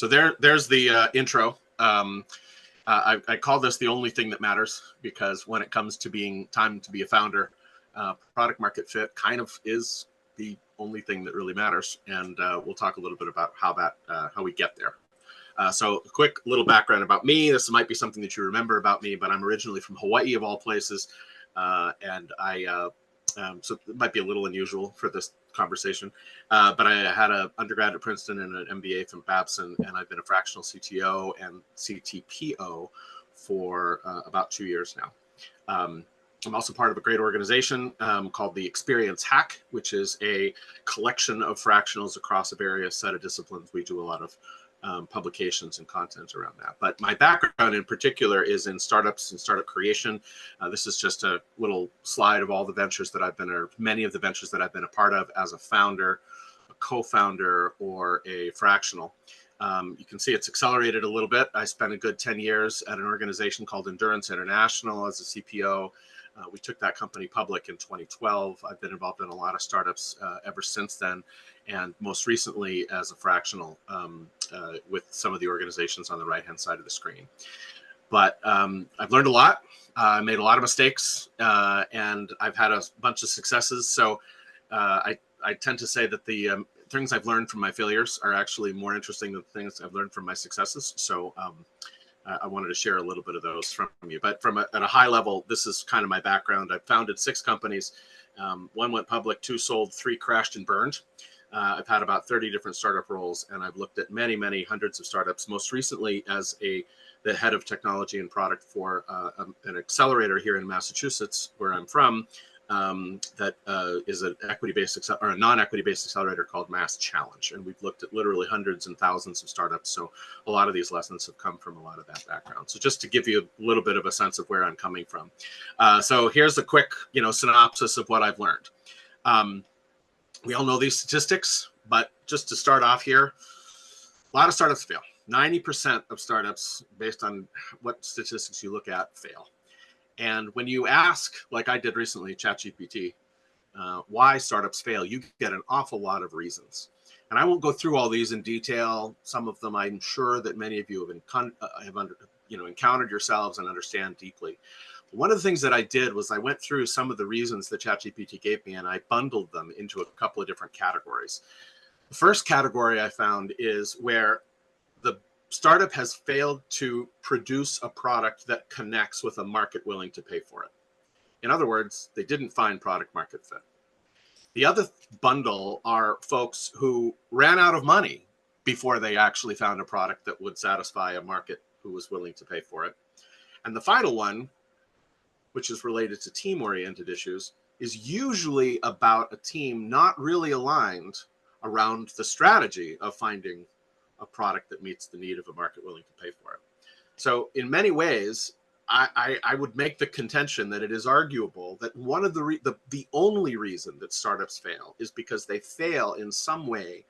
right, so there's the intro. I call this the only thing that matters, because when it comes to being time to be a founder, product market fit kind of is the only thing that really matters. And we'll talk a little bit about how we get there. So a quick little background about me. This might be something that you remember about me, but I'm originally from Hawaii, of all places. And so it might be a little unusual for this conversation, but I had an undergrad at Princeton and an MBA from Babson, and I've been a fractional CTO and CTPO for about 2 years now. I'm also part of a great organization called the Experience Hack, which is a collection of fractionals across a various set of disciplines. We do a lot of publications and content around that. But my background in particular is in startups and startup creation. This is just a little slide of all the ventures that I've been, or many of the ventures that I've been a part of as a founder, a co-founder, or a fractional. You can see it's accelerated a little bit. I spent a good 10 years at an organization called Endurance International as a CPO. We took that company public in 2012. I've been involved in a lot of startups ever since then, and most recently as a fractional with some of the organizations on the right-hand side of the screen. But I've learned a lot. I made a lot of mistakes, and I've had a bunch of successes. So I tend to say that the things I've learned from my failures are actually more interesting than the things I've learned from my successes. So I wanted to share a little bit of those from you. But at a high level, this is kind of my background. I've founded 6 companies. 1 went public, 2 sold, 3 crashed and burned. I've had about 30 different startup roles, and I've looked at many, many hundreds of startups, most recently as the head of technology and product for an accelerator here in Massachusetts, where I'm from, that is an equity-based or a non-equity-based accelerator called Mass Challenge. And we've looked at literally hundreds and thousands of startups. So a lot of these lessons have come from a lot of that background. So just to give you a little bit of a sense of where I'm coming from. So here's a quick, synopsis of what I've learned. We all know these statistics, but just to start off here, a lot of startups fail. 90% of startups, based on what statistics you look at, fail. And when you ask, like I did recently, ChatGPT, why startups fail, you get an awful lot of reasons. And I won't go through all these in detail. Some of them I'm sure that many of you have encountered yourselves and understand deeply. One of the things that I did was I went through some of the reasons that ChatGPT gave me, and I bundled them into a couple of different categories. The first category I found is where the startup has failed to produce a product that connects with a market willing to pay for it. In other words, they didn't find product market fit. The other bundle are folks who ran out of money before they actually found a product that would satisfy a market who was willing to pay for it. And the final one, which is related to team-oriented issues, is usually about a team not really aligned around the strategy of finding a product that meets the need of a market willing to pay for it. So in many ways, I would make the contention that it is arguable that one of the only reason that startups fail is because they fail in some way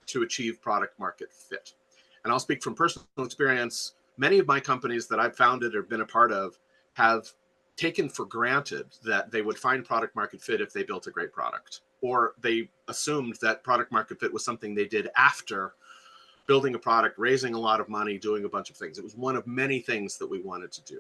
to achieve product market fit. And I'll speak from personal experience. Many of my companies that I've founded or been a part of have taken for granted that they would find product market fit if they built a great product, or they assumed that product market fit was something they did after building a product, raising a lot of money, doing a bunch of things. It was one of many things that we wanted to do.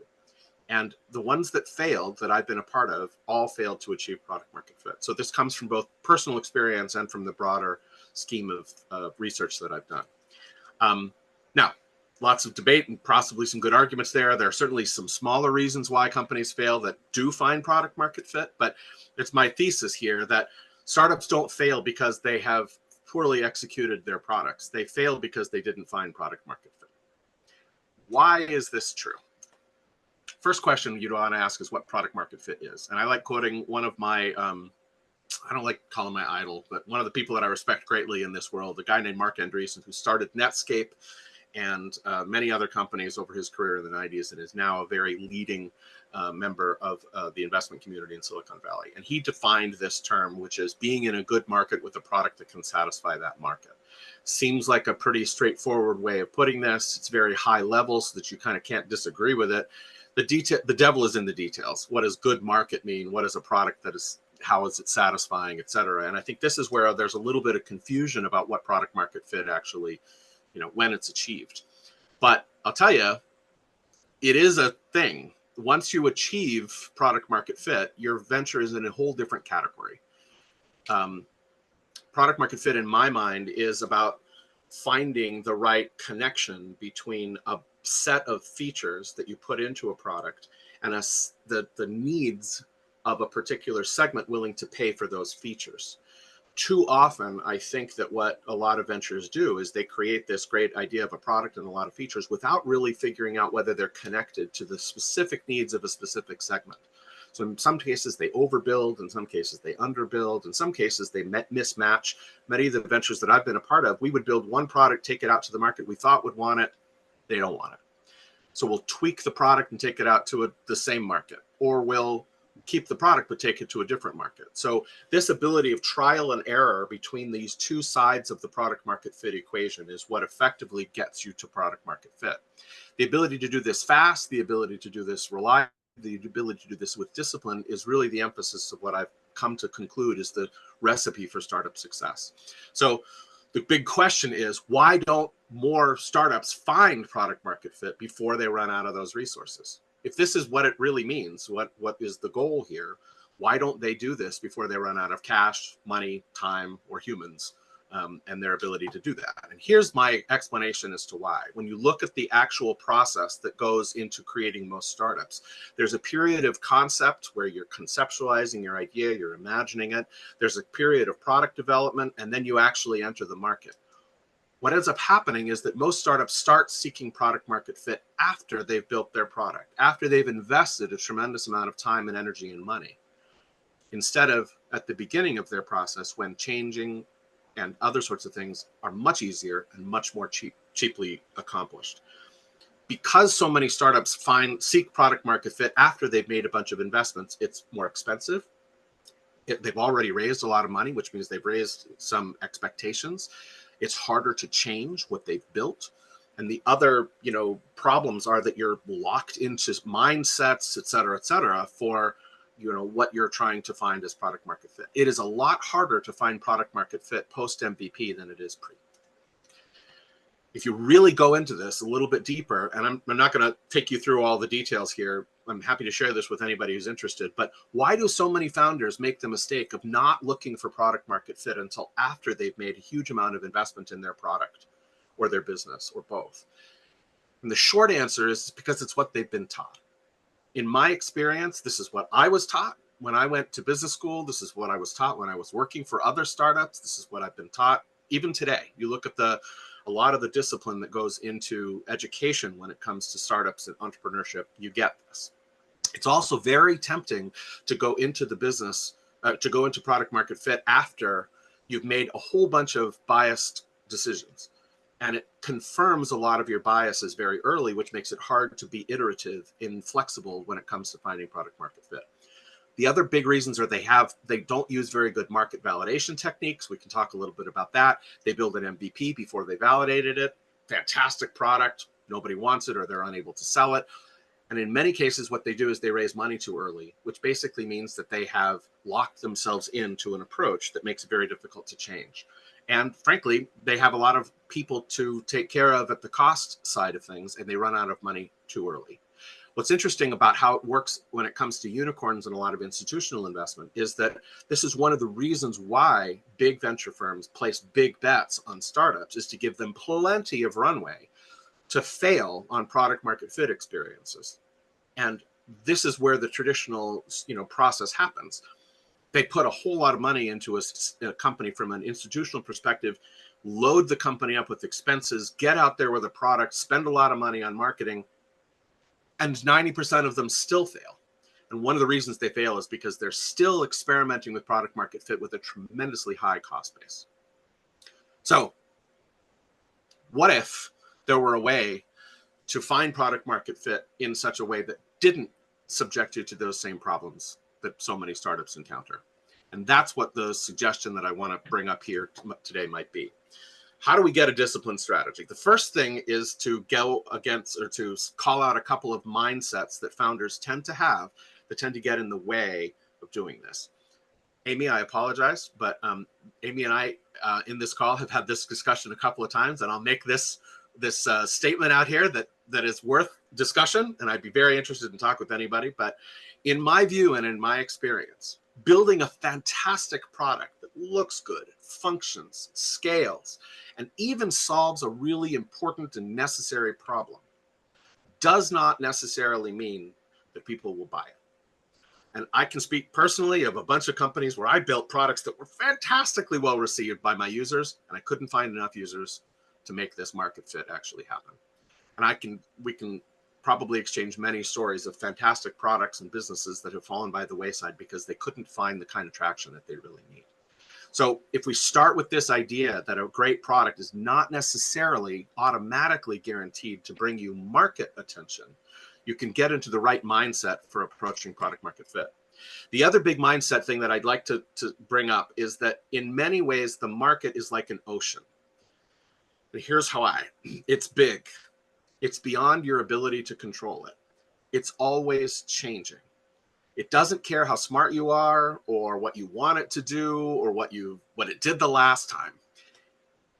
And the ones that failed, that I've been a part of, all failed to achieve product market fit. So this comes from both personal experience and from the broader scheme of research that I've done. Now, lots of debate and possibly some good arguments there. There are certainly some smaller reasons why companies fail that do find product market fit, but it's my thesis here that startups don't fail because they have poorly executed their products. They fail because they didn't find product market fit. Why is this true? First question you'd want to ask is what product market fit is. And I like quoting one of my, I don't like calling my idol, but one of the people that I respect greatly in this world, a guy named Mark Andreessen, who started Netscape and many other companies over his career in the 90s, and is now a very leading member of the investment community in Silicon Valley. And he defined this term, which is being in a good market with a product that can satisfy that market. Seems like a pretty straightforward way of putting this. It's very high level so that you kind of can't disagree with it. The devil is in the details. What does good market mean? What is a product that is, how is it satisfying, et cetera? And I think this is where there's a little bit of confusion about what product market fit actually when it's achieved. But I'll tell you, it is a thing. Once you achieve product market fit, your venture is in a whole different category. Product market fit, in my mind, is about finding the right connection between a set of features that you put into a product and the needs of a particular segment willing to pay for those features. Too often, I think that what a lot of ventures do is they create this great idea of a product and a lot of features without really figuring out whether they're connected to the specific needs of a specific segment. So in some cases, they overbuild. In some cases, they underbuild. In some cases, they mismatch. Many of the ventures that I've been a part of, we would build one product, take it out to the market we thought would want it. They don't want it. So we'll tweak the product and take it out to the same market, or we'll keep the product but take it to a different market. So this ability of trial and error between these two sides of the product market fit equation is what effectively gets you to product market fit. The ability to do this fast, the ability to do this reliably, the ability to do this with discipline is really the emphasis of what I've come to conclude is the recipe for startup success. So the big question is, why don't more startups find product market fit before they run out of those resources? If this is what it really means, what is the goal here, why don't they do this before they run out of cash, money, time, or humans, and their ability to do that? And here's my explanation as to why. When you look at the actual process that goes into creating most startups, there's a period of concept where you're conceptualizing your idea, you're imagining it. There's a period of product development, and then you actually enter the market. What ends up happening is that most startups start seeking product market fit after they've built their product, after they've invested a tremendous amount of time and energy and money, instead of at the beginning of their process when changing and other sorts of things are much easier and much more cheaply accomplished. Because so many startups seek product market fit after they've made a bunch of investments, it's more expensive. They've already raised a lot of money, which means they've raised some expectations. It's harder to change what they've built. And the other, problems are that you're locked into mindsets, et cetera, for, what you're trying to find as product market fit. It is a lot harder to find product market fit post MVP than it is pre. If you really go into this a little bit deeper, and I'm not going to take you through all the details here, I'm happy to share this with anybody who's interested, but why do so many founders make the mistake of not looking for product market fit until after they've made a huge amount of investment in their product or their business or both? And the short answer is because it's what they've been taught. In my experience, this is what I was taught when I went to business school. This is what I was taught when I was working for other startups. This is what I've been taught even today. You look at a lot of the discipline that goes into education when it comes to startups and entrepreneurship, you get this. It's also very tempting to go into the business, to go into product market fit after you've made a whole bunch of biased decisions. And it confirms a lot of your biases very early, which makes it hard to be iterative and flexible when it comes to finding product market fit. The other big reasons are they don't use very good market validation techniques. We can talk a little bit about that. They build an MVP before they validated it. Fantastic product. Nobody wants it or they're unable to sell it. And in many cases, what they do is they raise money too early, which basically means that they have locked themselves into an approach that makes it very difficult to change. And frankly, they have a lot of people to take care of at the cost side of things, and they run out of money too early. What's interesting about how it works when it comes to unicorns and a lot of institutional investment is that this is one of the reasons why big venture firms place big bets on startups, is to give them plenty of runway to fail on product market fit experiences. And this is where the traditional, process happens. They put a whole lot of money into a company from an institutional perspective, load the company up with expenses, get out there with a product, spend a lot of money on marketing, and 90% of them still fail. And one of the reasons they fail is because they're still experimenting with product market fit with a tremendously high cost base. So what if there were a way to find product market fit in such a way that didn't subject you to those same problems that so many startups encounter? And that's what the suggestion that I want to bring up here today might be. How do we get a disciplined strategy? The first thing is to go against, or to call out a couple of mindsets that founders tend to have that tend to get in the way of doing this. Amy, I apologize, but Amy and I in this call have had this discussion a couple of times, and I'll make this statement out here that is worth discussion, and I'd be very interested in talk with anybody. But in my view and in my experience, building a fantastic product that looks good, functions, scales, and even solves a really important and necessary problem does not necessarily mean that people will buy it. And I can speak personally of a bunch of companies where I built products that were fantastically well received by my users, and I couldn't find enough users to make this market fit actually happen. And we can probably exchange many stories of fantastic products and businesses that have fallen by the wayside because they couldn't find the kind of traction that they really need. So if we start with this idea that a great product is not necessarily automatically guaranteed to bring you market attention, you can get into the right mindset for approaching product market fit. The other big mindset thing that I'd like to bring up is that in many ways, the market is like an ocean. But here's how it's big. It's beyond your ability to control it. It's always changing. It doesn't care how smart you are or what you want it to do or what it did the last time.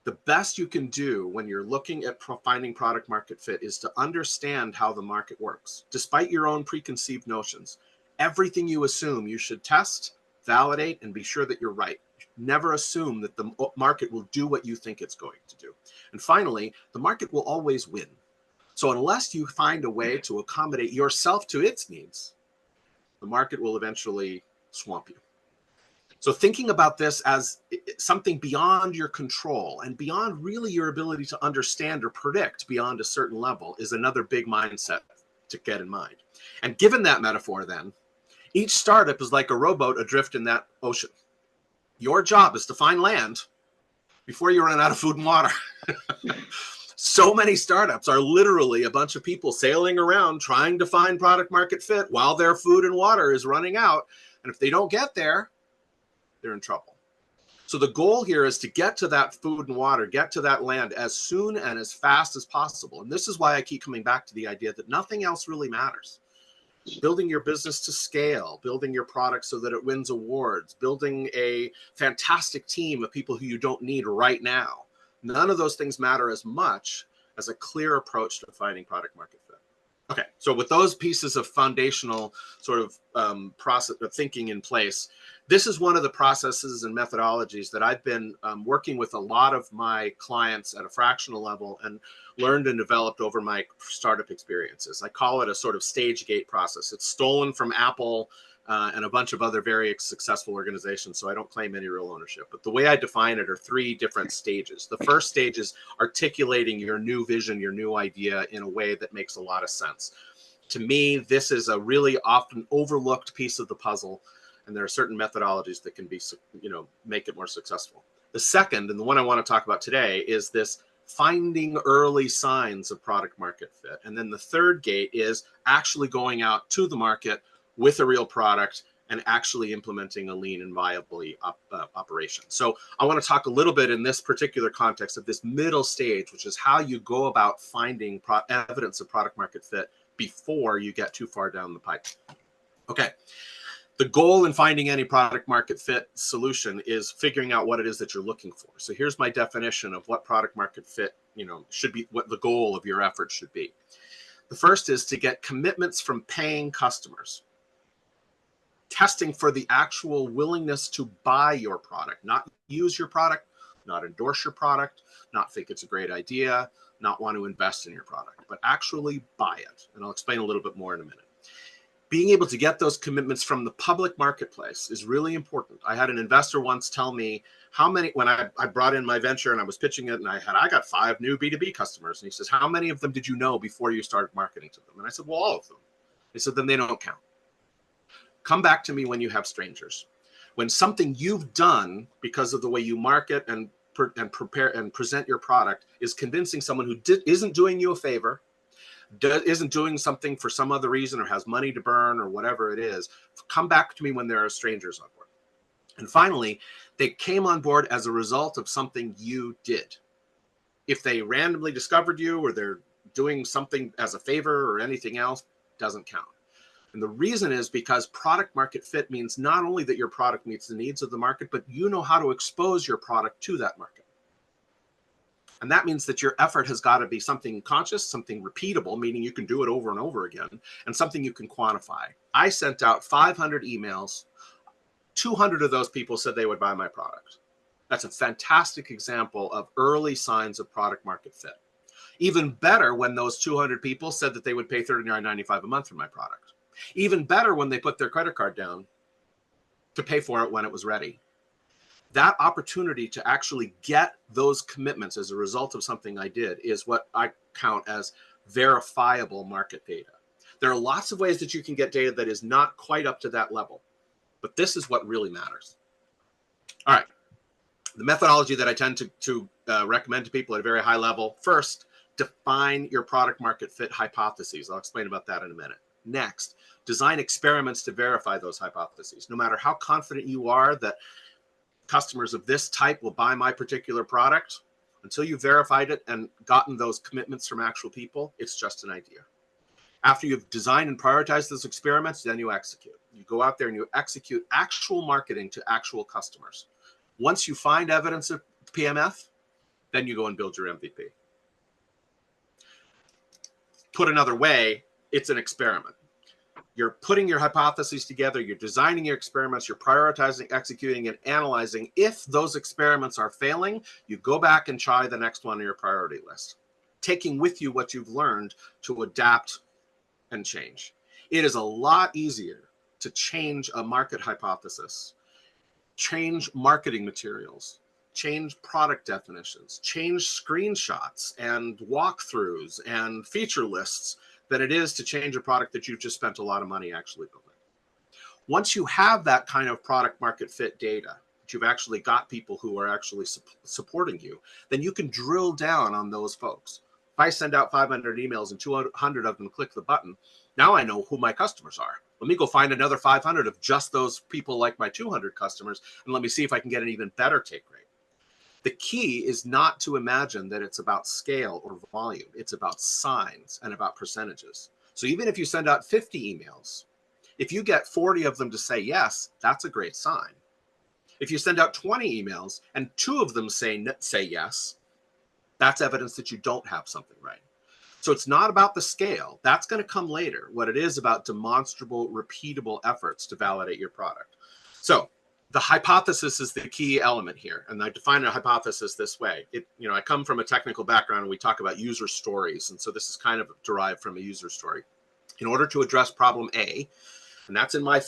The best you can do when you're looking at finding product market fit is to understand how the market works. Despite your own preconceived notions, everything you assume you should test, validate, and be sure that you're right. Never assume that the market will do what you think it's going to do. And finally, the market will always win. So unless you find a way to accommodate yourself to its needs, the market will eventually swamp you. So thinking about this as something beyond your control and beyond really your ability to understand or predict beyond a certain level is another big mindset to get in mind. And given that metaphor, then, each startup is like a rowboat adrift in that ocean. Your job is to find land before you run out of food and water. So many startups are literally a bunch of people sailing around trying to find product market fit while their food and water is running out. And if they don't get there, they're in trouble. So the goal here is to get to that food and water, get to that land as soon and as fast as possible. And this is why I keep coming back to the idea that nothing else really matters. Building your business to scale, building your product so that it wins awards, building a fantastic team of people who you don't need right now. None of those things matter as much as a clear approach to finding product market fit. Okay, so with those pieces of foundational sort of process of thinking in place, this is one of the processes and methodologies that I've been working with a lot of my clients at a fractional level and learned and developed over my startup experiences. I call it a sort of stage gate process. It's stolen from Apple and a bunch of other very successful organizations, so I don't claim any real ownership. But the way I define it are three different stages. The first stage is articulating your new vision, your new idea in a way that makes a lot of sense. To me, this is a really often overlooked piece of the puzzle, and there are certain methodologies that can be, make it more successful. The second, and the one I want to talk about today, is this finding early signs of product market fit. And then the third gate is actually going out to the market with a real product and actually implementing a lean and viable operation. So I want to talk a little bit in this particular context of this middle stage, which is how you go about finding evidence of product market fit before you get too far down the pipe. Okay. The goal in finding any product market fit solution is figuring out what it is that you're looking for. So here's my definition of what product market fit, should be, what the goal of your efforts should be. The first is to get commitments from paying customers. Testing for the actual willingness to buy your product, not use your product, not endorse your product, not think it's a great idea, not want to invest in your product, but actually buy it. And I'll explain a little bit more in a minute. Being able to get those commitments from the public marketplace is really important. I had an investor once tell me how many, when I brought in my venture and I was pitching it and I got 5 new B2B customers. And he says, how many of them did you know before you started marketing to them? And I said, well, all of them. He said, then they don't count. Come back to me when you have strangers. When something you've done because of the way you market and prepare and present your product is convincing someone who isn't doing you a favor, isn't doing something for some other reason or has money to burn or whatever it is, come back to me when there are strangers on board. And finally, they came on board as a result of something you did. If they randomly discovered you or they're doing something as a favor or anything else, doesn't count. And the reason is because product market fit means not only that your product meets the needs of the market, but you know how to expose your product to that market. And that means that your effort has got to be something conscious, something repeatable, meaning you can do it over and over again, and something you can quantify. I sent out 500 emails. 200 of those people said they would buy my product. That's a fantastic example of early signs of product market fit. Even better when those 200 people said that they would pay $39.95 a month for my product. Even better when they put their credit card down to pay for it when it was ready. That opportunity to actually get those commitments as a result of something I did is what I count as verifiable market data. There are lots of ways that you can get data that is not quite up to that level, but this is what really matters. All right. The methodology that I tend to recommend to people at a very high level: first, define your product market fit hypotheses. I'll explain about that in a minute. Next, design experiments to verify those hypotheses. No matter how confident you are that customers of this type will buy my particular product, until you've verified it and gotten those commitments from actual people, it's just an idea. After you've designed and prioritized those experiments, then you execute. You go out there and you execute actual marketing to actual customers. Once you find evidence of PMF, then you go and build your MVP. Put another way, it's an experiment. You're putting your hypotheses together, you're designing your experiments, you're prioritizing, executing, and analyzing. If those experiments are failing, you go back and try the next one on your priority list, taking with you what you've learned to adapt and change. It is a lot easier to change a market hypothesis, change marketing materials, change product definitions, change screenshots and walkthroughs and feature lists than it is to change a product that you've just spent a lot of money actually building. Once you have that kind of product market fit data, that you've actually got people who are actually supporting you, then you can drill down on those folks. If I send out 500 emails and 200 of them click the button, now I know who my customers are. Let me go find another 500 of just those people like my 200 customers, and let me see if I can get an even better take rate. The key is not to imagine that it's about scale or volume. It's about signs and about percentages. So even if you send out 50 emails, if you get 40 of them to say yes, that's a great sign. If you send out 20 emails and 2 of them say yes, that's evidence that you don't have something right. So it's not about the scale. That's going to come later. What it is about demonstrable, repeatable efforts to validate your product. So the hypothesis is the key element here. And I define a hypothesis this way. I come from a technical background and we talk about user stories. And so this is kind of derived from a user story. In order to address problem A, and that's in my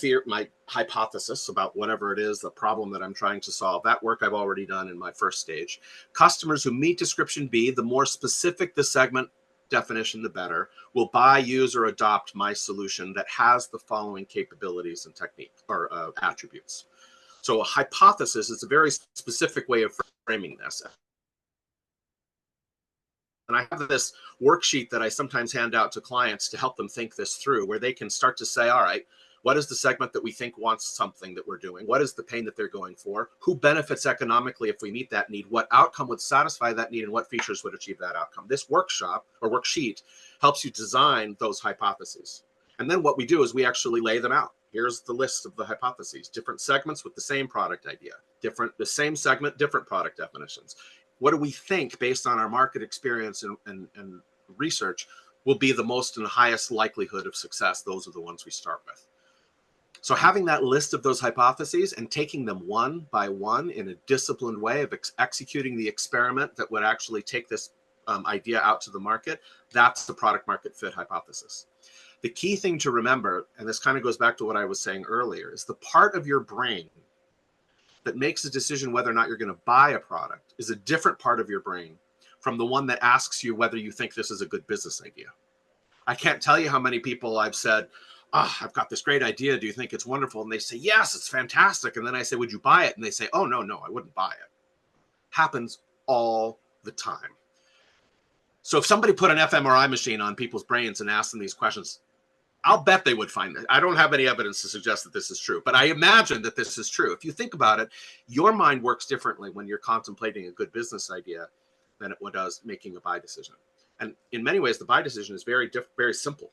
hypothesis about whatever it is, the problem that I'm trying to solve. That work I've already done in my first stage. Customers who meet description B, the more specific the segment definition, the better, will buy, use, or adopt my solution that has the following capabilities and technique or attributes. So a hypothesis is a very specific way of framing this. And I have this worksheet that I sometimes hand out to clients to help them think this through, where they can start to say, all right, what is the segment that we think wants something that we're doing? What is the pain that they're going for? Who benefits economically if we meet that need? What outcome would satisfy that need, and what features would achieve that outcome? This workshop or worksheet helps you design those hypotheses. And then what we do is we actually lay them out. Here's the list of the hypotheses. Different segments with the same product idea. The same segment, different product definitions. What do we think, based on our market experience and research, will be the most and the highest likelihood of success? Those are the ones we start with. So having that list of those hypotheses and taking them one by one in a disciplined way of executing the experiment that would actually take this idea out to the market, that's the product market fit hypothesis. The key thing to remember, and this kind of goes back to what I was saying earlier, is the part of your brain that makes a decision whether or not you're going to buy a product is a different part of your brain from the one that asks you whether you think this is a good business idea. I can't tell you how many people I've said, I've got this great idea. Do you think it's wonderful? And they say, yes, it's fantastic. And then I say, would you buy it? And they say, oh, no, I wouldn't buy it. Happens all the time. So if somebody put an fMRI machine on people's brains and asked them these questions, I'll bet they would find it. I don't have any evidence to suggest that this is true, but I imagine that this is true. If you think about it, your mind works differently when you're contemplating a good business idea than it does making a buy decision. And in many ways, the buy decision is very simple.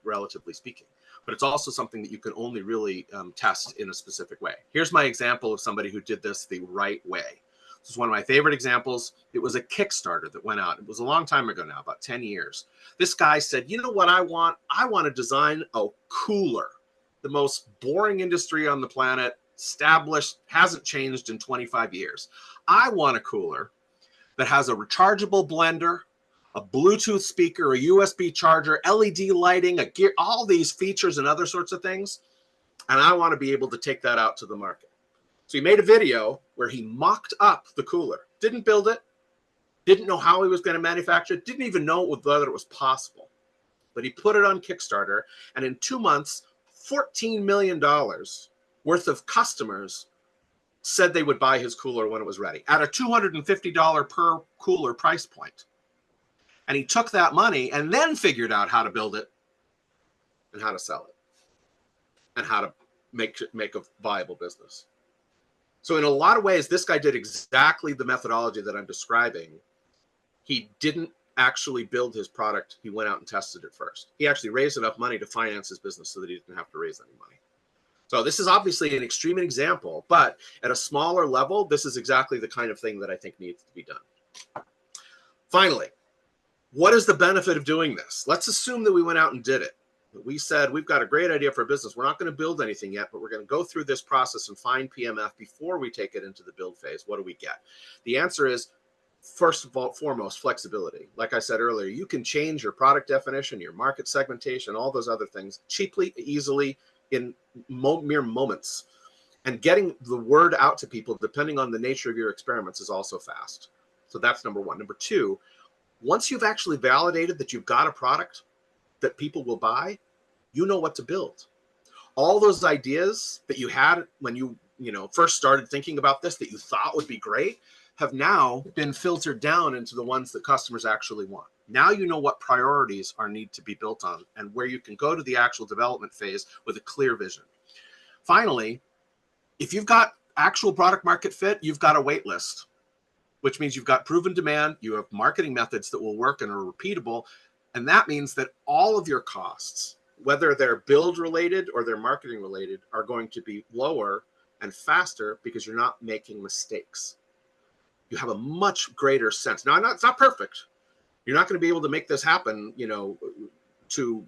relatively speaking. But it's also something that you can only really test in a specific way. Here's my example of somebody who did this the right way. This is one of my favorite examples. It was a Kickstarter that went out. It was a long time ago now, about 10 years. This guy said, you know what I want? I want to design a cooler, the most boring industry on the planet, established, hasn't changed in 25 years. I want a cooler that has a rechargeable blender, a Bluetooth speaker, a USB charger, LED lighting, a gear, all these features and other sorts of things. And I want to be able to take that out to the market. So he made a video where he mocked up the cooler, didn't build it, didn't know how he was going to manufacture it, didn't even know whether it was possible. But he put it on Kickstarter, and in 2 months, $14 million worth of customers said they would buy his cooler when it was ready at a $250 per cooler price point. And he took that money and then figured out how to build it and how to sell it and how to make a viable business. So in a lot of ways, this guy did exactly the methodology that I'm describing. He didn't actually build his product. He went out and tested it first. He actually raised enough money to finance his business so that he didn't have to raise any money. So this is obviously an extreme example, but at a smaller level, this is exactly the kind of thing that I think needs to be done. Finally, what is the benefit of doing this? Let's assume that we went out and did it. We said, we've got a great idea for a business. We're not going to build anything yet, but we're going to go through this process and find PMF before we take it into the build phase. What do we get? The answer is, first of all, foremost, flexibility. Like I said earlier, you can change your product definition, your market segmentation, all those other things cheaply, easily, in mere moments. And getting the word out to people, depending on the nature of your experiments, is also fast. So that's number one. Number two, once you've actually validated that you've got a product that people will buy, you know what to build. All those ideas that you had when you first started thinking about this that you thought would be great have now been filtered down into the ones that customers actually want. Now you know what priorities need to be built on and where you can go to the actual development phase with a clear vision. Finally, if you've got actual product market fit, you've got a wait list, which means you've got proven demand, you have marketing methods that will work and are repeatable, and that means that all of your costs, whether they're build related or they're marketing related, are going to be lower and faster because you're not making mistakes. You have a much greater sense. Now, it's not perfect. You're not going to be able to make this happen, to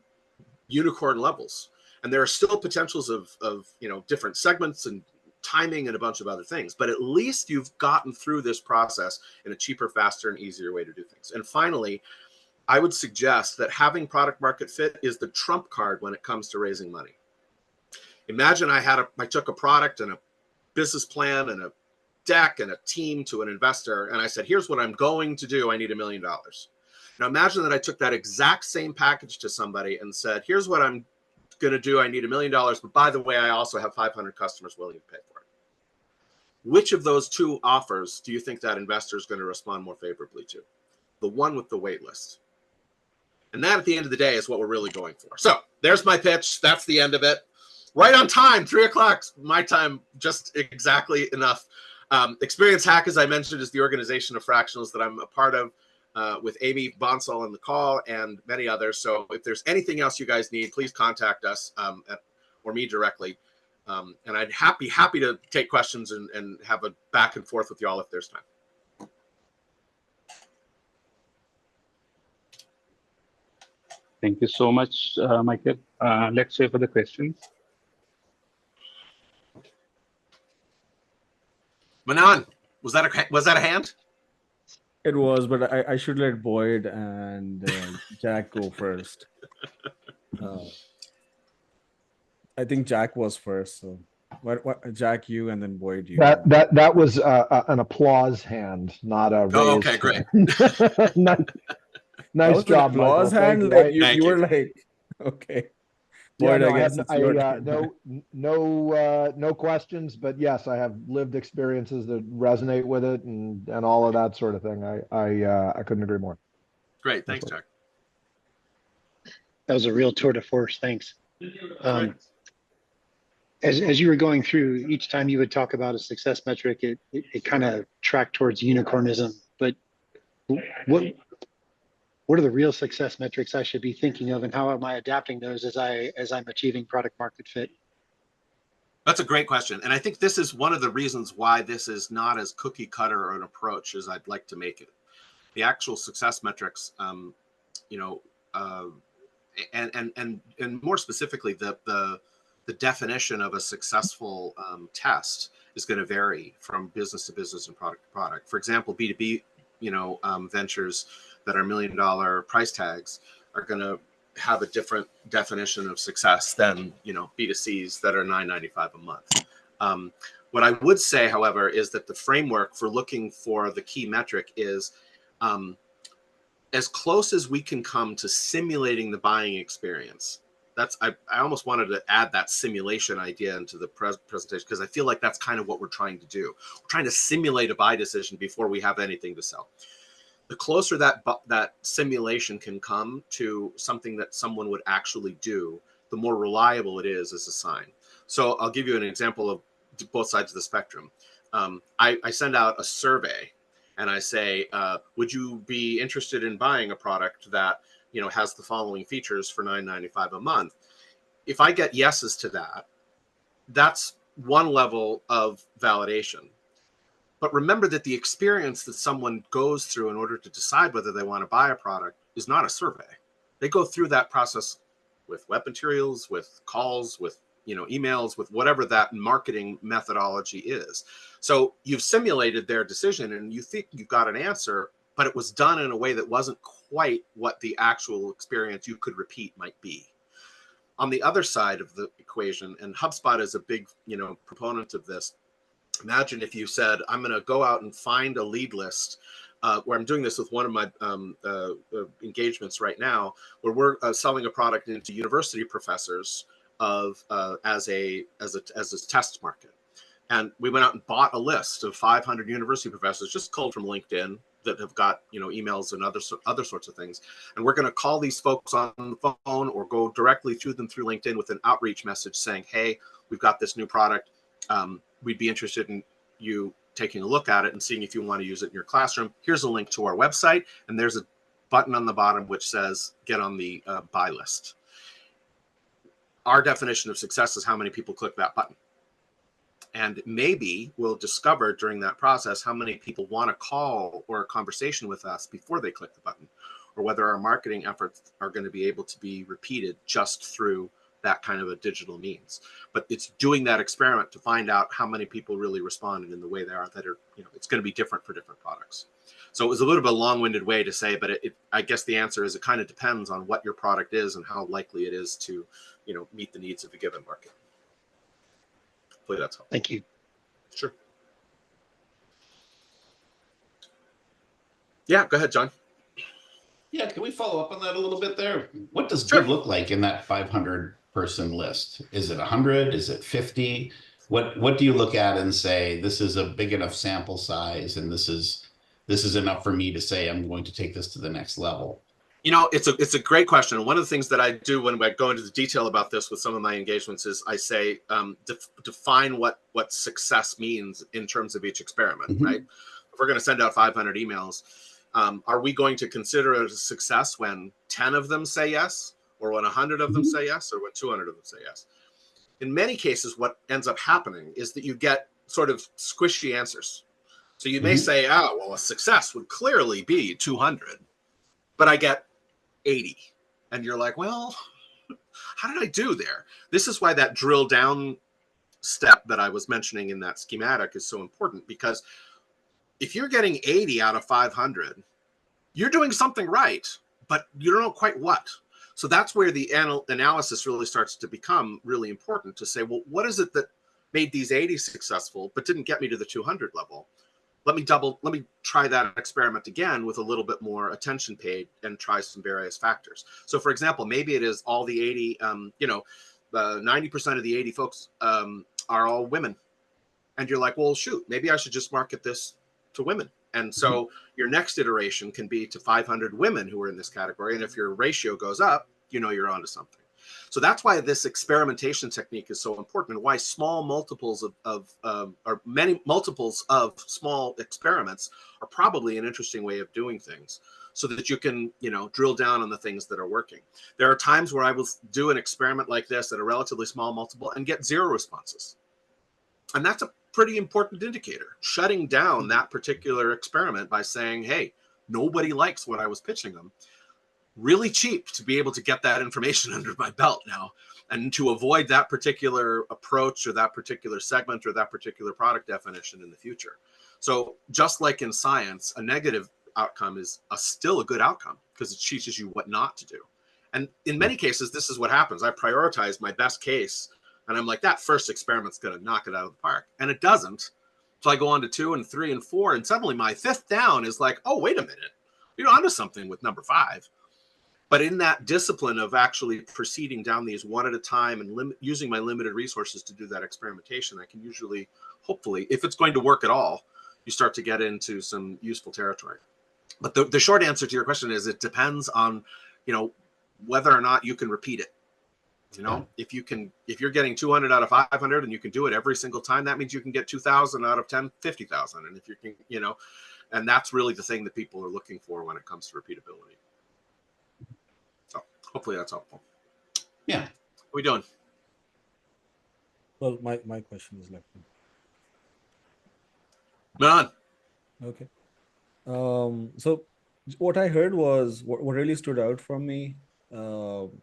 unicorn levels. And there are still potentials of different segments and timing and a bunch of other things. But at least you've gotten through this process in a cheaper, faster, and easier way to do things. And finally, I would suggest that having product market fit is the trump card when it comes to raising money. Imagine I took a product and a business plan and a deck and a team to an investor, and I said, here's what I'm going to do. I need $1 million. Now imagine that I took that exact same package to somebody and said, here's what I'm going to do. I need $1 million, but by the way, I also have 500 customers willing to pay for it. Which of those two offers do you think that investor is going to respond more favorably to? The one with the wait list. And that, at the end of the day, is what we're really going for. So there's my pitch. That's the end of it. Right on time, 3 o'clock, my time, just exactly enough. Experience Hack, as I mentioned, is the organization of fractionals that I'm a part of with Amy Bonsall on the call and many others. So if there's anything else you guys need, please contact us or me directly. And I'd be happy to take questions and have a back and forth with y'all if there's time. Thank you so much, Michael. Let's wait for the questions. Manan, was that a hand? It was, but I should let Boyd and Jack go first. I think Jack was first. So, what? Jack, you, and then Boyd, you. That was an applause hand, not a raise. Oh, okay, great. Nice job, applause Michael. hand. Like you were like, okay. Boyd, Yeah, I guess it's your turn. no questions, but yes, I have lived experiences that resonate with it and all of that sort of thing. I couldn't agree more. Great, thanks, Jack. That was a real tour de force. Thanks. As you were going through, each time you would talk about a success metric, it kind of tracked towards unicornism. But what are the real success metrics I should be thinking of, and how am I adapting those as I'm achieving product market fit? That's a great question. And I think this is one of the reasons why this is not as cookie cutter an approach as I'd like to make it. The actual success metrics, you know, and more specifically, the definition of a successful test is going to vary from business to business and product to product. For example, B2B, you know, ventures that are $1 million price tags are going to have a different definition of success than, you know, B2Cs that are $9.95 a month. What I would say, however, is that the framework for looking for the key metric is as close as we can come to simulating the buying experience. I almost wanted to add that simulation idea into the presentation, because I feel like that's kind of what we're trying to do. We're trying to simulate a buy decision before we have anything to sell. The closer that simulation can come to something that someone would actually do, the more reliable it is as a sign. So I'll give you an example of both sides of the spectrum. I send out a survey and I say, would you be interested in buying a product that, you know, has the following features for $9.95 a month? If I get yeses to that, that's one level of validation. But remember that the experience that someone goes through in order to decide whether they want to buy a product is not a survey. They go through that process with web materials, with calls, with, you know, emails, with whatever that marketing methodology is. So you've simulated their decision and you think you've got an answer, but it was done in a way that wasn't quite what the actual experience you could repeat might be. On the other side of the equation, and HubSpot is a big, you know, proponent of this. Imagine if you said, I'm going to go out and find a lead list, where I'm doing this with one of my engagements right now, where we're selling a product into university professors of as a test market. And we went out and bought a list of 500 university professors, just culled from LinkedIn, that have got, you know, emails and other sorts of things. And we're going to call these folks on the phone or go directly through them through LinkedIn with an outreach message saying, hey, we've got this new product. We'd be interested in you taking a look at it and seeing if you want to use it in your classroom. Here's a link to our website, and there's a button on the bottom which says get on the buy list. Our definition of success is how many people click that button. And maybe we'll discover during that process how many people want a call or a conversation with us before they click the button, or whether our marketing efforts are going to be able to be repeated just through that kind of a digital means. But it's doing that experiment to find out how many people really responded in the way they are, that are, you know, it's going to be different for different products. So it was a little bit of a long-winded way to say, but I guess the answer is it kind of depends on what your product is and how likely it is to, you know, meet the needs of a given market. Hopefully that's helpful. Thank you. Sure. Yeah, go ahead, John. Yeah, can we follow up on that a little bit there? What does Sure. good look like in that 500 person list? Is it 100? Is it 50? What do you look at and say, this is a big enough sample size and this is enough for me to say I'm going to take this to the next level? You know, it's a great question. One of the things that I do when I go into the detail about this with some of my engagements is I say, define what success means in terms of each experiment, right? If we're going to send out 500 emails, are we going to consider it a success when 10 of them say yes, or when 100 of them say yes, or when 200 of them say yes? In many cases, what ends up happening is that you get sort of squishy answers. So you may say, oh, well, a success would clearly be 200, but I get 80. And you're like, well, how did I do there? This is why that drill down step that I was mentioning in that schematic is so important, because if you're getting 80 out of 500, you're doing something right, but you don't know quite what. So that's where the analysis really starts to become really important, to say, well, what is it that made these 80 successful, but didn't get me to the 200 level? Let me try that experiment again with a little bit more attention paid and try some various factors. So for example, maybe it is all the 80, 90% of the 80 folks are all women. And you're like, well, shoot, maybe I should just market this to women. And so your next iteration can be to 500 women who are in this category. And if your ratio goes up, you know, you're onto something. So that's why this experimentation technique is so important, and why small multiples or many multiples of small experiments are probably an interesting way of doing things, so that you can, drill down on the things that are working. There are times where I will do an experiment like this at a relatively small multiple and get 0 responses. And that's a pretty important indicator. Shutting down that particular experiment by saying, hey, nobody likes what I was pitching them. Really cheap to be able to get that information under my belt now, and to avoid that particular approach or that particular segment or that particular product definition in the future. So just like in science, a negative outcome is still a good outcome, because it teaches you what not to do. And in many cases, this is what happens. I prioritize my best case, and I'm like, that first experiment's going to knock it out of the park. And it doesn't. So I go on to 2 and 3 and 4, and suddenly my 5th down is like, oh, wait a minute. You're onto something with number 5. But in that discipline of actually proceeding down these one at a time and using my limited resources to do that experimentation, I can usually, hopefully, if it's going to work at all, you start to get into some useful territory. But the short answer to your question is, it depends on, whether or not you can repeat it. If you're getting 200 out of 500 and you can do it every single time, that means you can get 2,000 out of 10, 50,000. And if you can, and that's really the thing that people are looking for when it comes to repeatability. So hopefully that's helpful. Yeah. How are we doing? Well, my question is like, On. okay. So what I heard was what really stood out from me. And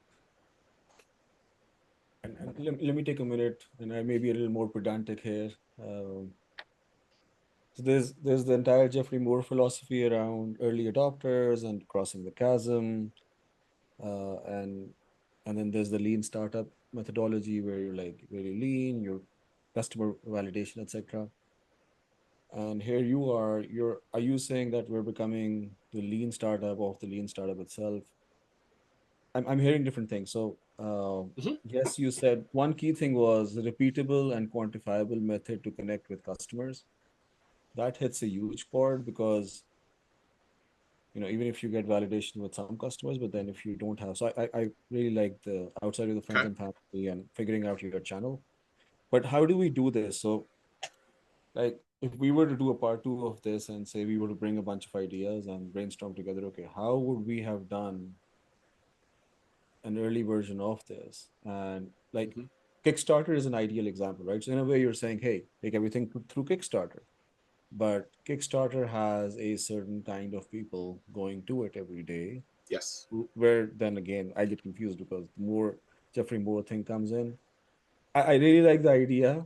let me take a minute, and I may be a little more pedantic here. So there's the entire Jeffrey Moore philosophy around early adopters and crossing the chasm, and then there's the lean startup methodology where you're like very lean, your customer validation, etc. And here you are you saying that we're becoming the lean startup of the lean startup itself? I'm hearing different things. So yes, you said one key thing was the repeatable and quantifiable method to connect with customers. That hits a huge chord, because even if you get validation with some customers, but then if you don't have, so I really like the outside of the friends and family and figuring out your channel. But how do we do this? So like, if we were to do a part 2 of this and say we were to bring a bunch of ideas and brainstorm together, okay, how would we have done an early version of this? And like, Kickstarter is an ideal example, right? So in a way you're saying, hey, take everything through Kickstarter, but Kickstarter has a certain kind of people going to it every day. Yes. Where then again, I get confused, because the more Jeffrey Moore thing comes in, I really like the idea.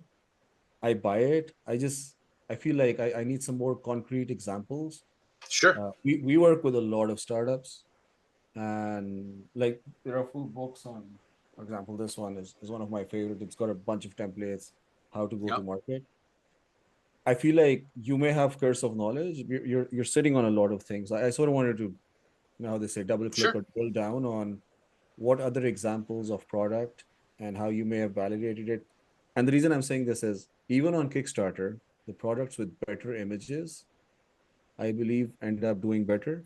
I buy it. I feel like I need some more concrete examples. Sure. We work with a lot of startups, and like there are full books on, for example, this one is one of my favorite. It's got a bunch of templates, how to go to market. I feel like you may have curse of knowledge. You're sitting on a lot of things. I sort of wanted to, how they say, double click or drill down on what other examples of product and how you may have validated it. And the reason I'm saying this is, even on Kickstarter, the products with better images, I believe, end up doing better.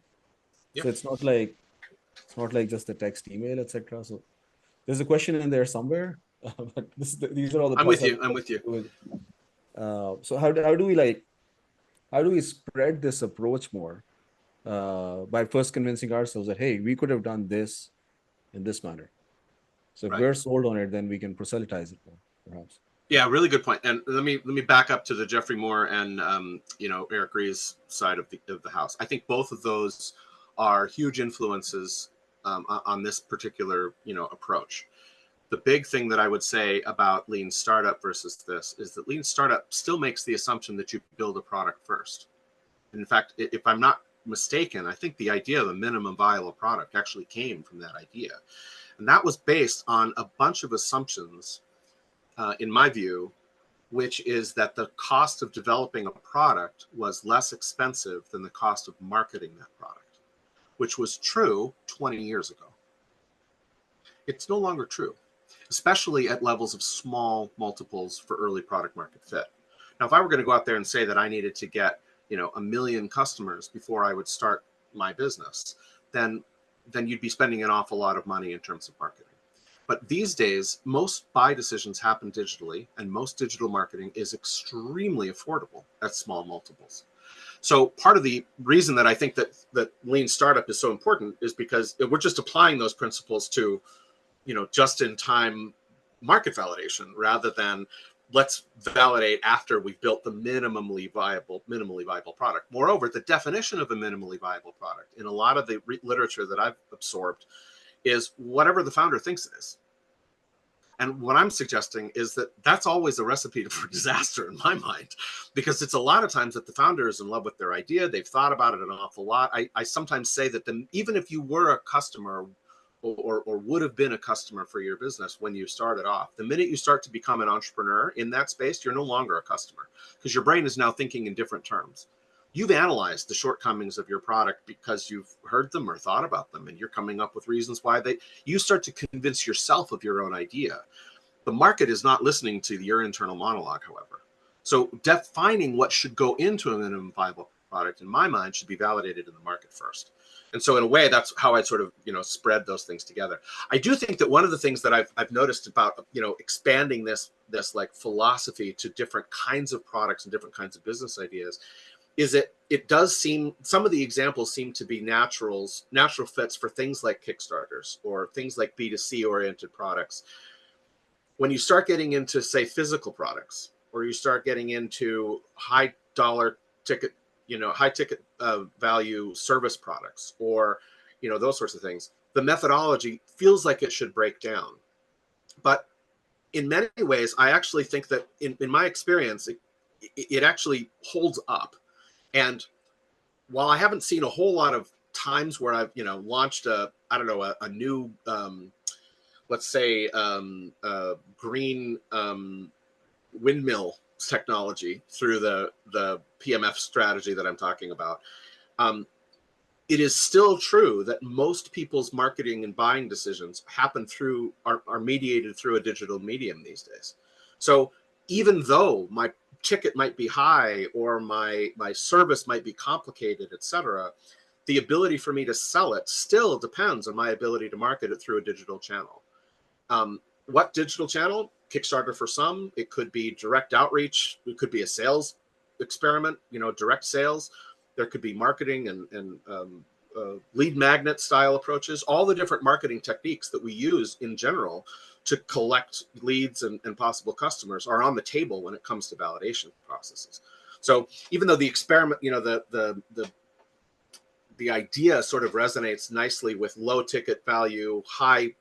So it's not like just the text, email, etc. So there's a question in there somewhere. But these are all the. I'm with you. So how do we spread this approach more, by first convincing ourselves that, hey, we could have done this in this manner. So if we're sold on it, then we can proselytize it more, perhaps. Yeah, really good point. And let me back up to the Jeffrey Moore and Eric Ree's side of the house. I think both of those are huge influences on this particular approach. The big thing that I would say about lean startup versus this is that lean startup still makes the assumption that you build a product first. And in fact, if I'm not mistaken, I think the idea of a minimum viable product actually came from that idea. And that was based on a bunch of assumptions, in my view, which is that the cost of developing a product was less expensive than the cost of marketing that product, which was true 20 years ago. It's no longer true, especially at levels of small multiples for early product market fit. Now, if I were going to go out there and say that I needed to get 1 million customers before I would start my business, then you'd be spending an awful lot of money in terms of marketing. But these days, most buy decisions happen digitally, and most digital marketing is extremely affordable at small multiples. So part of the reason that I think that lean startup is so important is because we're just applying those principles to, just in time market validation, rather than let's validate after we've built the minimally viable product. Moreover, the definition of a minimally viable product in a lot of the literature that I've absorbed is whatever the founder thinks it is. And what I'm suggesting is that that's always a recipe for disaster in my mind, because it's a lot of times that the founder is in love with their idea. They've thought about it an awful lot. I sometimes say that even if you were a customer or would have been a customer for your business when you started off, the minute you start to become an entrepreneur in that space, you're no longer a customer, because your brain is now thinking in different terms. You've analyzed the shortcomings of your product because you've heard them or thought about them, and you're coming up with reasons why you start to convince yourself of your own idea. The market is not listening to your internal monologue, however. So defining what should go into a minimum viable product, in my mind, should be validated in the market first. And so in a way, that's how I sort of, spread those things together. I do think that one of the things that I've noticed about, expanding this like philosophy to different kinds of products and different kinds of business ideas is that it does seem, some of the examples seem to be natural fits for things like Kickstarters or things like B2C oriented products. When you start getting into, say, physical products, or you start getting into high ticket value service products, or, those sorts of things, the methodology feels like it should break down. But in many ways, I actually think that in my experience, it actually holds up. And while I haven't seen a whole lot of times where I've, launched a new, let's say, green windmill technology through the PMF strategy that I'm talking about, it is still true that most people's marketing and buying decisions are mediated through a digital medium these days. So even though my ticket might be high or my service might be complicated, etc., the ability for me to sell it still depends on my ability to market it through a digital channel. What digital channel? Kickstarter for some. It could be direct outreach. It could be a sales experiment, direct sales. There could be marketing and lead magnet style approaches. All the different marketing techniques that we use in general to collect leads and possible customers are on the table when it comes to validation processes. So even though the experiment, the idea sort of resonates nicely with low ticket value, high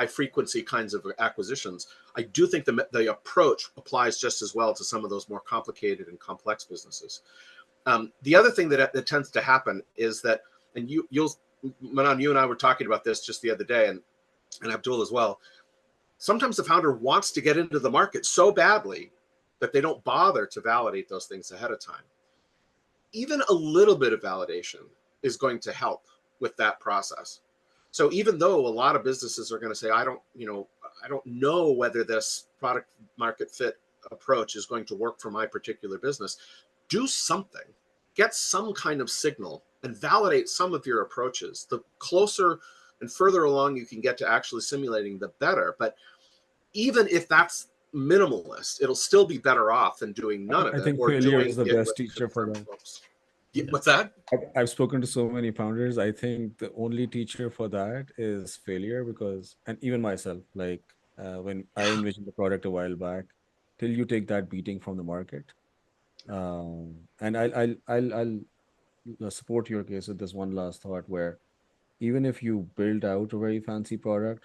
frequency kinds of acquisitions, I do think the approach applies just as well to some of those more complicated and complex businesses. The other thing that tends to happen is that, and Manan, you and I were talking about this just the other day, and Abdul as well. Sometimes the founder wants to get into the market so badly that they don't bother to validate those things ahead of time. Even a little bit of validation is going to help with that process. So even though a lot of businesses are going to say, I don't know whether this product market fit approach is going to work for my particular business, do something, get some kind of signal and validate some of your approaches. The closer and further along you can get to actually simulating, the better. But even if that's minimalist, it'll still be better off than doing none of it. I think or failure doing is the it best with teacher for that. folks. What's that? I've spoken to so many founders. I think the only teacher for that is failure, because, and even myself, like when I envisioned the product a while back, till you take that beating from the market. And I'll support your case with this one last thought, where even if you build out a very fancy product,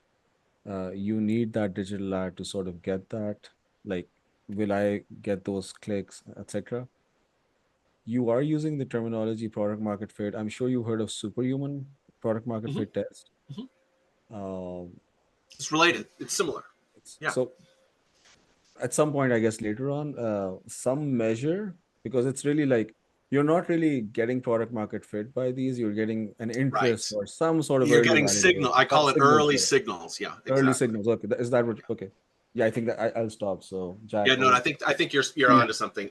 you need that digital ad to sort of get that, like, will I get those clicks, etc. You are using the terminology product market fit. I'm sure you heard of superhuman product market fit test. It's related. It's similar. Yeah. So at some point, I guess later on, some measure, because it's really like, you're not really getting product market fit by these. You're getting an interest or some sort of You're early getting validation. signal. I call it early signals. Yeah. Exactly. Early signals. Okay. Is that what? Okay. Yeah, I think that I'll stop. So Jack. Yeah, no, I think you're onto something.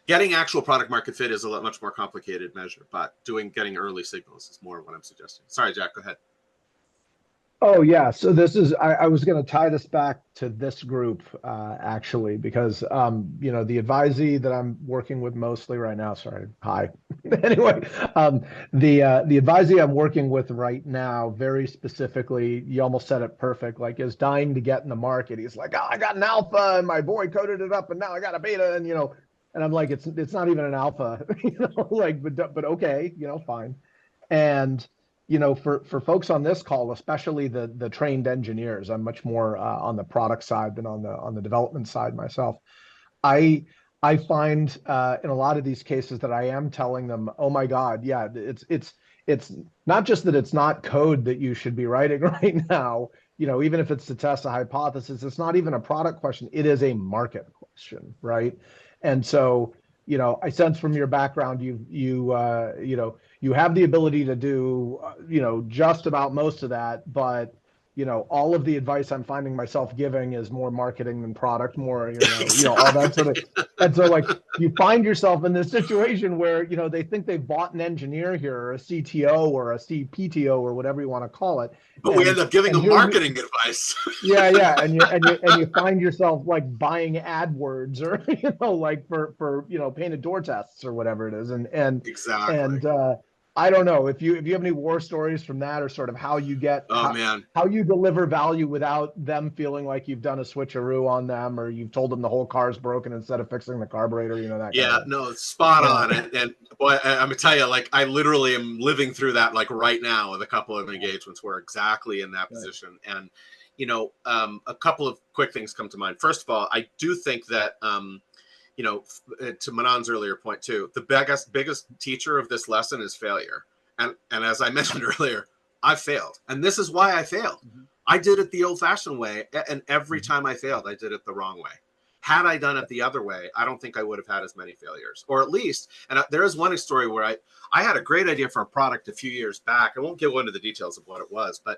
Getting actual product market fit is a much more complicated measure, but getting early signals is more what I'm suggesting. Sorry, Jack, go ahead. Oh yeah, so this is I was going to tie this back to this group actually because the advisee that I'm working with mostly right now. Sorry, hi. Anyway, the advisee I'm working with right now, very specifically, you almost said it perfect. Like, is dying to get in the market. He's like, oh, I got an alpha and my boy coded it up, and now I got a beta, and I'm like, it's not even an alpha, like, but okay, fine, and for folks on this call, especially the trained engineers, I'm much more on the product side than on the development side myself. I I find in a lot of these cases that I am telling them, oh my God, yeah, it's not just that it's not code that you should be writing right now. Even if it's to test a hypothesis, it's not even a product question. It is a market question, right? And so, I sense from your background, you have the ability to do, just about most of that, but all of the advice I'm finding myself giving is more marketing than product, more, all that sort of. And so, like, you find yourself in this situation where, they think they've bought an engineer here, or a CTO or a CPTO or whatever you want to call it. But we end up giving them marketing advice. Yeah. And you find yourself like buying AdWords or, like for painted door tests or whatever it is. And exactly. And I don't know if you have any war stories from that, or sort of how you get how you deliver value without them feeling like you've done a switcheroo on them, or you've told them the whole car's broken instead of fixing the carburetor, that yeah, kind of no, spot on. And boy, I'm gonna tell you, like, I literally am living through that, like, right now with a couple of engagements where exactly in that position. And a couple of quick things come to mind. First of all, I do think that to Manon's earlier point too, the biggest teacher of this lesson is failure. And as I mentioned earlier, I failed. And this is why I failed. Mm-hmm. I did it the old-fashioned way. And every time I failed, I did it the wrong way. Had I done it the other way, I don't think I would have had as many failures. Or at least, and there is one story where I had a great idea for a product a few years back. I won't go into the details of what it was, but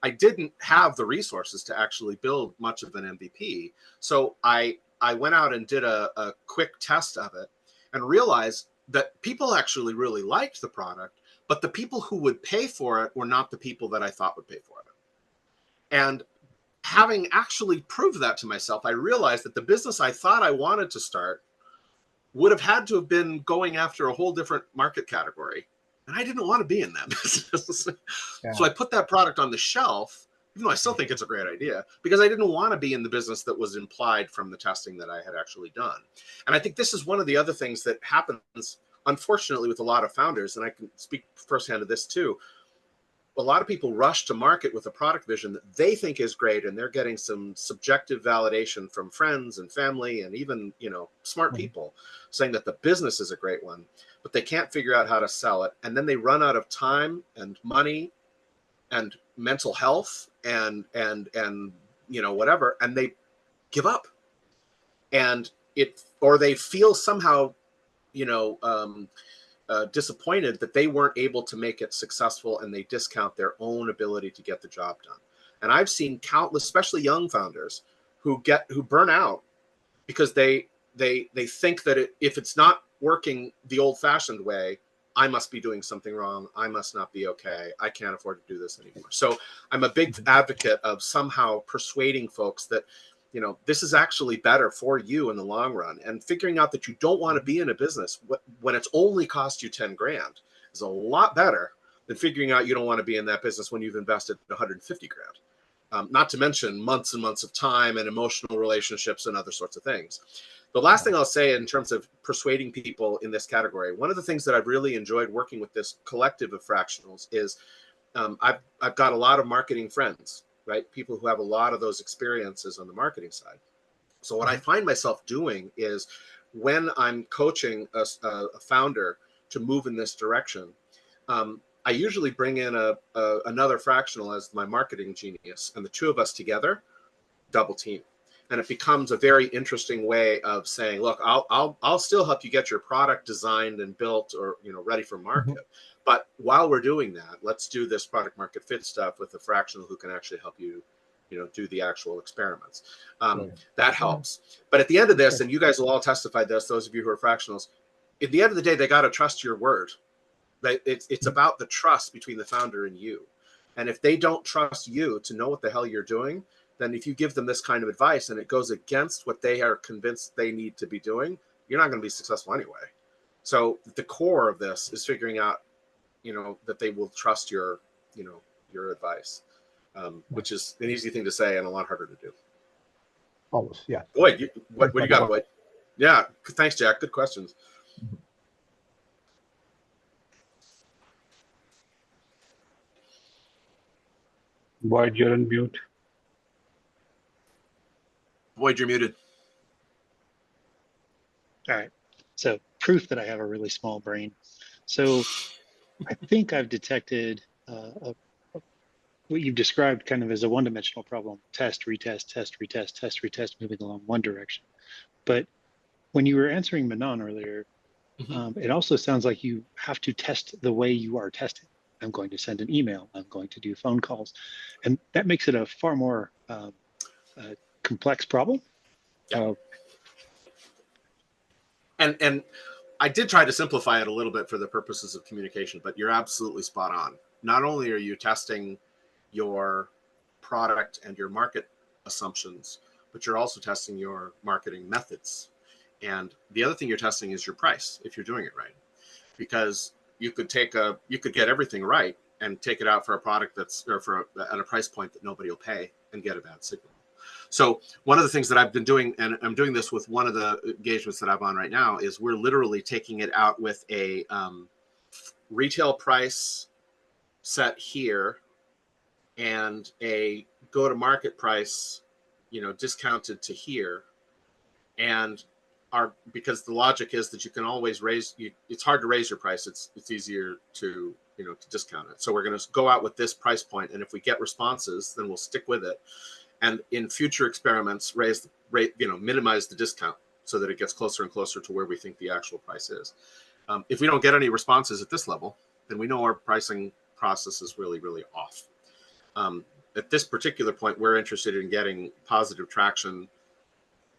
I didn't have the resources to actually build much of an MVP. So I went out and did a quick test of it and realized that people actually really liked the product, but the people who would pay for it were not the people that I thought would pay for it. And having actually proved that to myself, I realized that the business I thought I wanted to start would have had to have been going after a whole different market category. And I didn't want to be in that business. Yeah. So I put that product on the shelf, even though I still think it's a great idea, because I didn't want to be in the business that was implied from the testing that I had actually done. And I think this is one of the other things that happens, unfortunately, with a lot of founders, and I can speak firsthand to this too. A lot of people rush to market with a product vision that they think is great, and they're getting some subjective validation from friends and family and even, smart people saying that the business is a great one, but they can't figure out how to sell it. And then they run out of time and money and mental health and whatever, and they give up. And or they feel somehow, disappointed that they weren't able to make it successful, and they discount their own ability to get the job done. And I've seen countless, especially young founders, who burn out because they think that if it's not working the old-fashioned way, I must be doing something wrong. I must not be okay. I can't afford to do this anymore. So I'm a big advocate of somehow persuading folks that this is actually better for you in the long run, and figuring out that you don't want to be in a business when it's only cost you 10 grand is a lot better than figuring out you don't want to be in that business when you've invested 150 grand. Not to mention months and months of time and emotional relationships and other sorts of things. The last thing I'll say in terms of persuading people in this category, one of the things that I've really enjoyed working with this collective of fractionals is I've got a lot of marketing friends, right? People who have a lot of those experiences on the marketing side. So what I find myself doing is when I'm coaching a founder to move in this direction, I usually bring in another fractional as my marketing genius, and the two of us together double team. And it becomes a very interesting way of saying, look, I'll still help you get your product designed and built or ready for market. Mm-hmm. But while we're doing that, let's do this product market fit stuff with a fractional who can actually help you, do the actual experiments. That helps. But at the end of this, and you guys will all testify this, those of you who are fractionals, at the end of the day, they got to trust your word. It's about the trust between the founder and you. And if they don't trust you to know what the hell you're doing, then if you give them this kind of advice and it goes against what they are convinced they need to be doing, you're not going to be successful anyway. So the core of this is figuring out, that they will trust your advice, which is an easy thing to say and a lot harder to do. Always, yeah. Boyd, what do you got, Boyd? Yeah, thanks, Jack. Good questions. Boyd, you're on mute. Boyd, you're muted. All right. So proof that I have a really small brain. So I think I've detected what you've described kind of as a one-dimensional problem: test, retest, test, retest, test, retest, moving along one direction. But when you were answering Manon earlier, it also sounds like you have to test the way you are testing. I'm going to send an email. I'm going to do phone calls, and that makes it a far more complex problem. Yeah. And I did try to simplify it a little bit for the purposes of communication, but you're absolutely spot on. Not only are you testing your product and your market assumptions, but you're also testing your marketing methods. And the other thing you're testing is your price, if you're doing it right. Because you could get everything right and take it out for a product at a price point that nobody will pay and get a bad signal. So one of the things that I've been doing, and I'm doing this with one of the engagements that I'm on right now, is we're literally taking it out with a retail price set here and a go-to-market price, discounted to here. And because the logic is that you can always it's hard to raise your price. It's easier to discount it. So we're going to go out with this price point, and if we get responses, then we'll stick with it. And in future experiments, raise the rate, minimize the discount so that it gets closer and closer to where we think the actual price is. If we don't get any responses at this level, then we know our pricing process is really, really off. At this particular point, we're interested in getting positive traction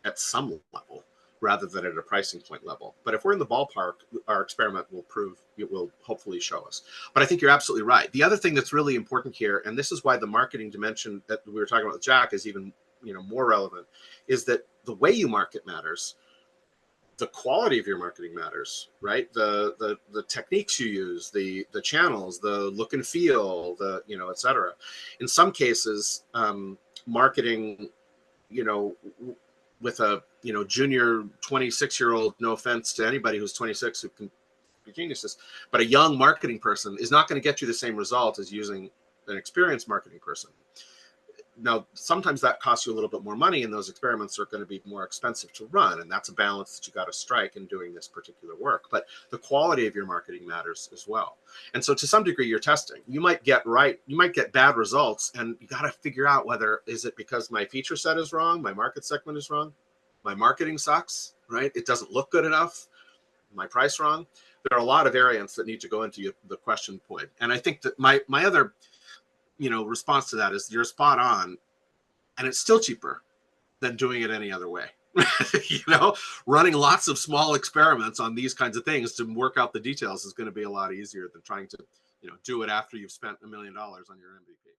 at some level rather than at a pricing point level. But if we're in the ballpark, our experiment will hopefully show us. But I think you're absolutely right. The other thing that's really important here, and this is why the marketing dimension that we were talking about with Jack is even more relevant, is that the way you market matters. The quality of your marketing matters, right? The techniques you use, the channels, the look and feel, et cetera. In some cases, marketing, with a junior 26-year-old, no offense to anybody who's 26 who can be geniuses, but a young marketing person is not going to get you the same result as using an experienced marketing person. Now, sometimes that costs you a little bit more money, and those experiments are going to be more expensive to run, and that's a balance that you got to strike in doing this particular work. But the quality of your marketing matters as well. And so to some degree, you're testing. You might get bad results, and you got to figure out whether is it because my feature set is wrong, my market segment is wrong, my marketing sucks, right? It doesn't look good enough, my price wrong. There are a lot of variants that need to go into the question point. And I think that my other response to that is you're spot on, and it's still cheaper than doing it any other way. Running lots of small experiments on these kinds of things to work out the details is going to be a lot easier than trying to do it after you've spent $1 million on your MVP.